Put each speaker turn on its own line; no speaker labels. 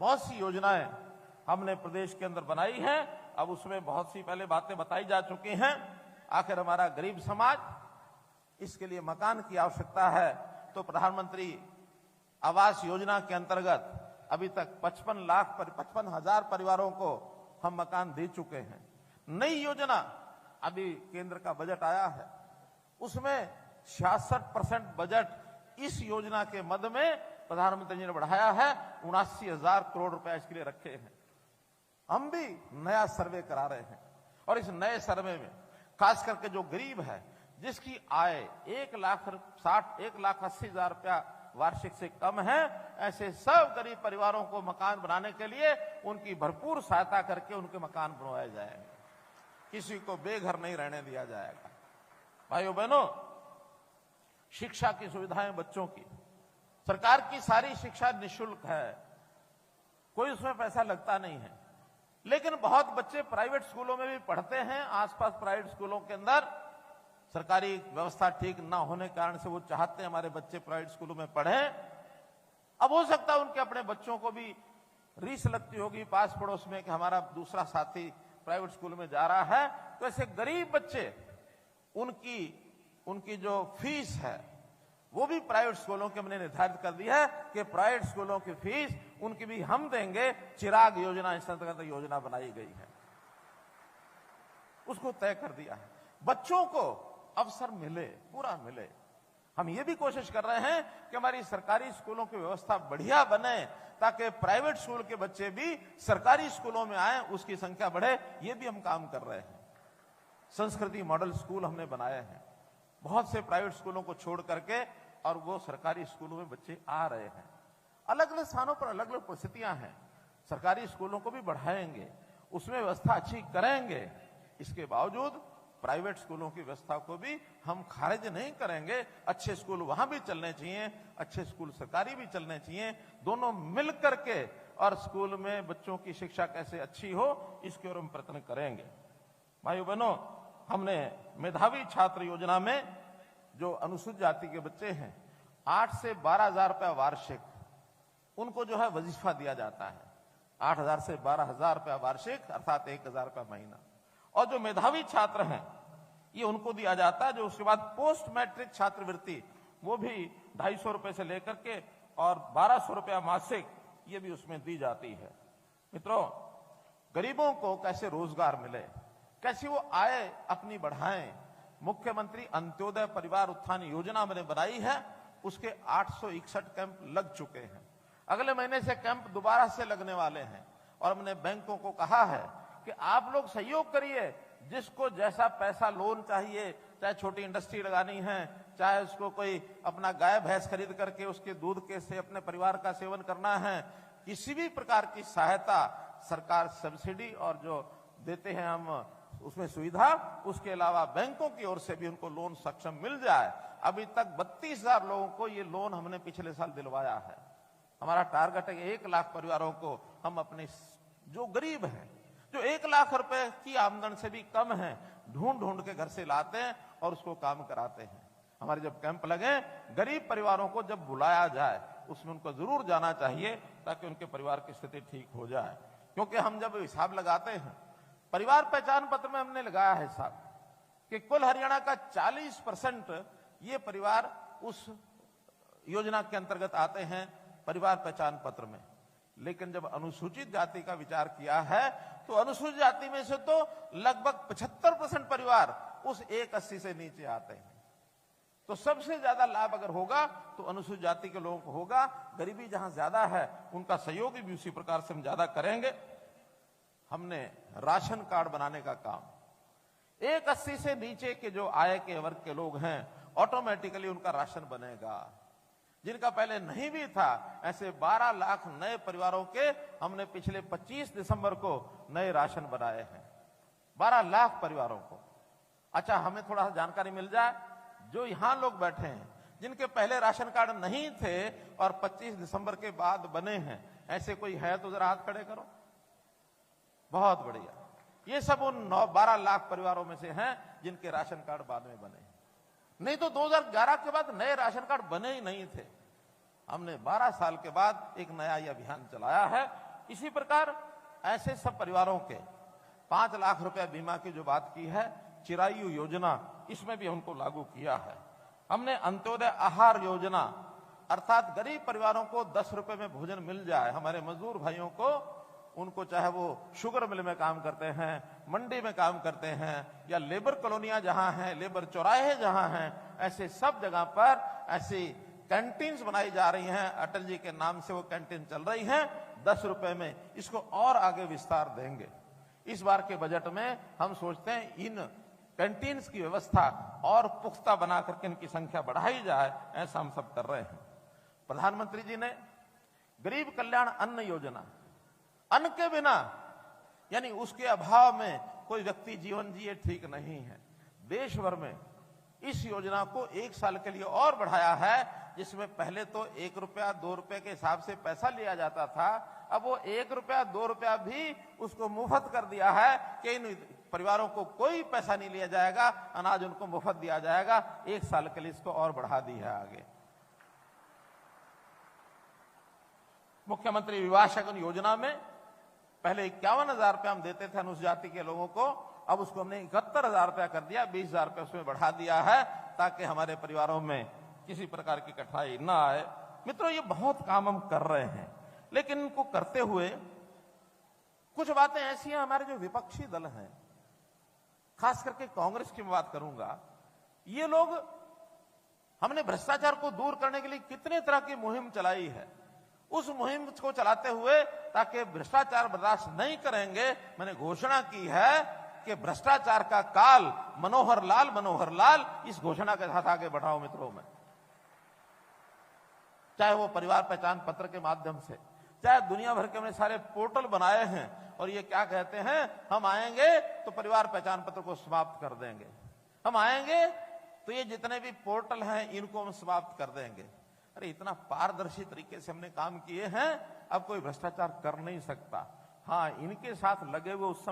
बहुत सी योजनाएं हमने प्रदेश के अंदर बनाई हैं। अब उसमें बहुत सी पहले बातें बताई जा चुकी हैं। आखिर हमारा गरीब समाज, इसके लिए मकान की आवश्यकता है, तो प्रधानमंत्री आवास योजना के अंतर्गत अभी तक 55,00,000 परिवारों को हम मकान दे चुके हैं। नई योजना अभी केंद्र का बजट आया है, उसमें 66% बजट इस योजना के मद में प्रधानमंत्री जी ने बढ़ाया है। 79,000 करोड़ रुपए इसके लिए रखे हैं। हम भी नया सर्वे करा रहे हैं और इस नए सर्वे में खास करके जो गरीब है, जिसकी आय 1,80,000 रुपया वार्षिक से कम है, ऐसे सब गरीब परिवारों को मकान बनाने के लिए उनकी भरपूर सहायता करके उनके मकान बनवाए जाएंगे। किसी को बेघर नहीं रहने दिया जाएगा। भाइयों बहनों, शिक्षा की सुविधाएं बच्चों की, सरकार की सारी शिक्षा निःशुल्क है, कोई उसमें पैसा लगता नहीं है। लेकिन बहुत बच्चे प्राइवेट स्कूलों में भी पढ़ते हैं। आसपास प्राइवेट स्कूलों के अंदर सरकारी व्यवस्था ठीक ना होने के कारण से वो चाहते हैं हमारे बच्चे प्राइवेट स्कूलों में पढ़ें। अब हो सकता है उनके अपने बच्चों को भी रीस लगती होगी पास पड़ोस में कि हमारा दूसरा साथी प्राइवेट स्कूल में जा रहा है, तो ऐसे गरीब बच्चे उनकी जो फीस है वो भी प्राइवेट स्कूलों के हमने निर्धारित कर दी है कि प्राइवेट स्कूलों की फीस उनकी भी हम देंगे। चिराग योजना इस अंतर्गत योजना बनाई गई है, उसको तय कर दिया है। बच्चों को अवसर मिले, पूरा मिले। हम ये भी कोशिश कर रहे हैं कि हमारी सरकारी स्कूलों की व्यवस्था बढ़िया बने, ताकि प्राइवेट स्कूल के बच्चे भी सरकारी स्कूलों में आए, उसकी संख्या बढ़े। ये भी हम काम कर रहे हैं। संस्कृति मॉडल स्कूल हमने बनाए हैं, बहुत से प्राइवेट स्कूलों को छोड़ करके, और वो सरकारी स्कूलों में बच्चे आ रहे हैं। अलग अलग स्थानों पर अलग अलग परिस्थितियां हैं। सरकारी स्कूलों को भी बढ़ाएंगे, उसमें व्यवस्था अच्छी करेंगे। इसके बावजूद प्राइवेट स्कूलों की व्यवस्था को भी हम खारिज नहीं करेंगे। अच्छे स्कूल वहां भी चलने चाहिए, अच्छे स्कूल सरकारी भी चलने चाहिए। दोनों मिल करके और स्कूल में बच्चों की शिक्षा कैसे अच्छी हो, इसके ओर हम प्रयत्न करेंगे। भाइयों बहनों, हमने मेधावी छात्र योजना में जो अनुसूचित जाति के बच्चे हैं, 8 से 12,000 रुपया वार्षिक उनको जो है वजीफा दिया जाता है। 8,000 से 12,000 रुपया वार्षिक, अर्थात 1,000 रुपया महीना। और जो मेधावी छात्र हैं, ये उनको दिया जाता है। जो उसके बाद पोस्ट मैट्रिक छात्रवृत्ति, वो भी 250 रुपए से लेकर के और 1,200 रुपया मासिक, ये भी उसमें दी जाती है। मित्रों, गरीबों को कैसे रोजगार मिले, कैसे वो आय अपनी बढ़ाएं, मुख्यमंत्री अंत्योदय परिवार उत्थान योजना मैंने बनाई है। उसके 861 कैंप लग चुके हैं। अगले महीने से कैंप दोबारा से लगने वाले हैं। और हमने बैंकों को कहा है कि आप लोग सहयोग करिए। जिसको जैसा पैसा लोन चाहिए, चाहे छोटी इंडस्ट्री लगानी है, चाहे उसको कोई अपना गाय भैंस खरीद करके उसके दूध के से अपने परिवार का सेवन करना है, किसी भी प्रकार की सहायता सरकार सब्सिडी और जो देते हैं हम उसमें सुविधा, उसके अलावा बैंकों की ओर से भी उनको लोन सक्षम मिल जाए। अभी तक 32,000 लोगों को ये लोन हमने पिछले साल दिलवाया है। हमारा टारगेट है 1 लाख परिवारों को हम अपने जो गरीब हैं, जो 1 लाख रुपए की आमदन से भी कम है, ढूंढ ढूंढ के घर से लाते हैं और उसको काम कराते हैं। हमारे जब कैंप लगे, गरीब परिवारों को जब बुलाया जाए, उसमें उनको जरूर जाना चाहिए, ताकि उनके परिवार की स्थिति ठीक हो जाए। क्योंकि हम जब हिसाब लगाते हैं, परिवार पहचान पत्र में हमने लगाया है हिसाब कि कुल हरियाणा का 40% ये परिवार उस योजना के अंतर्गत आते हैं परिवार पहचान पत्र में। लेकिन जब अनुसूचित जाति का विचार किया है, तो अनुसूचित जाति में से तो लगभग 75% परिवार उस 180 से नीचे आते हैं। तो सबसे ज्यादा लाभ अगर होगा तो अनुसूचित जाति के लोगों को होगा। गरीबी जहां ज्यादा है, उनका सहयोग भी उसी प्रकार से हम ज्यादा करेंगे। हमने राशन कार्ड बनाने का काम, 180 से नीचे के जो आय के वर्ग के लोग हैं, ऑटोमेटिकली उनका राशन बनेगा। जिनका पहले नहीं भी था, ऐसे 12 लाख नए परिवारों के हमने पिछले 25 दिसंबर को नए राशन बनाए हैं, 12 लाख परिवारों को। अच्छा, हमें थोड़ा सा जानकारी मिल जाए, जो यहां लोग बैठे हैं जिनके पहले राशन कार्ड नहीं थे और 25 दिसंबर के बाद बने हैं, ऐसे कोई है तो जरा हाथ खड़े करो। बहुत बढ़िया। ये सब उन 12 लाख परिवारों में से हैं जिनके राशन कार्ड बाद में बने। नहीं तो 2011 के बाद नए राशन कार्ड बने ही नहीं थे। हमने 12 साल के बाद एक नया ये अभियान चलाया है इसी प्रकार ऐसे सब परिवारों के 5 लाख रुपया बीमा की जो बात की है, चिरायु योजना, इसमें भी उनको लागू किया है। हमने अंत्योदय आहार योजना, अर्थात गरीब परिवारों को 10 रुपए में भोजन मिल जाए, हमारे मजदूर भाइयों को, उनको चाहे वो शुगर मिल में काम करते हैं, मंडी में काम करते हैं, या लेबर कॉलोनियां जहां हैं, लेबर चौराहे जहां हैं, ऐसे सब जगह पर ऐसी कैंटीन्स बनाई जा रही हैं। अटल जी के नाम से वो कैंटीन चल रही हैं 10 रुपए में। इसको और आगे विस्तार देंगे। इस बार के बजट में हम सोचते हैं इन कैंटीन्स की व्यवस्था और पुख्ता बना करके इनकी संख्या बढ़ाई जाए, ऐसा हम सब कर रहे हैं। प्रधानमंत्री जी ने गरीब कल्याण अन्न योजना, अन्न के बिना यानी उसके अभाव में कोई व्यक्ति जीवन जिए ठीक नहीं है। देश भर में इस योजना को 1 साल के लिए और बढ़ाया है, जिसमें पहले तो 1 रुपया 2 रुपए के हिसाब से पैसा लिया जाता था, अब वो 1 रुपया 2 रुपया भी उसको मुफ्त कर दिया है कि इन परिवारों को कोई पैसा नहीं लिया जाएगा, अनाज उनको मुफ्त दिया जाएगा। 1 साल के लिए इसको और बढ़ा दी है आगे। मुख्यमंत्री विवाह शगन योजना में पहले 51,000 रुपया हम देते थे अनुसूचित जाति के लोगों को, अब उसको हमने 71,000 रुपया कर दिया, 20,000 रुपया उसमें बढ़ा दिया है, ताकि हमारे परिवारों में किसी प्रकार की कठिनाई ना आए। मित्रों, ये बहुत काम हम कर रहे हैं, लेकिन इनको करते हुए कुछ बातें ऐसी हैं, हमारे जो विपक्षी दल हैं, खास करके कांग्रेस की मैं बात करूंगा, ये लोग, हमने भ्रष्टाचार को दूर करने के लिए कितने तरह की मुहिम चलाई है। उस मुहिम को चलाते हुए ताकि भ्रष्टाचार बर्दाश्त नहीं करेंगे, मैंने घोषणा की है कि भ्रष्टाचार का काल मनोहर लाल, इस घोषणा के साथ आगे बढ़ाओ मित्रों में। चाहे वो परिवार पहचान पत्र के माध्यम से, चाहे दुनिया भर के हमने सारे पोर्टल बनाए हैं, और ये क्या कहते हैं, हम आएंगे तो परिवार पहचान पत्र को समाप्त कर देंगे, हम आएंगे तो ये जितने भी पोर्टल हैं इनको हम समाप्त कर देंगे। अरे इतना पारदर्शी तरीके से हमने काम किए हैं, अब कोई भ्रष्टाचार कर नहीं सकता। हाँ, इनके साथ लगे हुए उस समय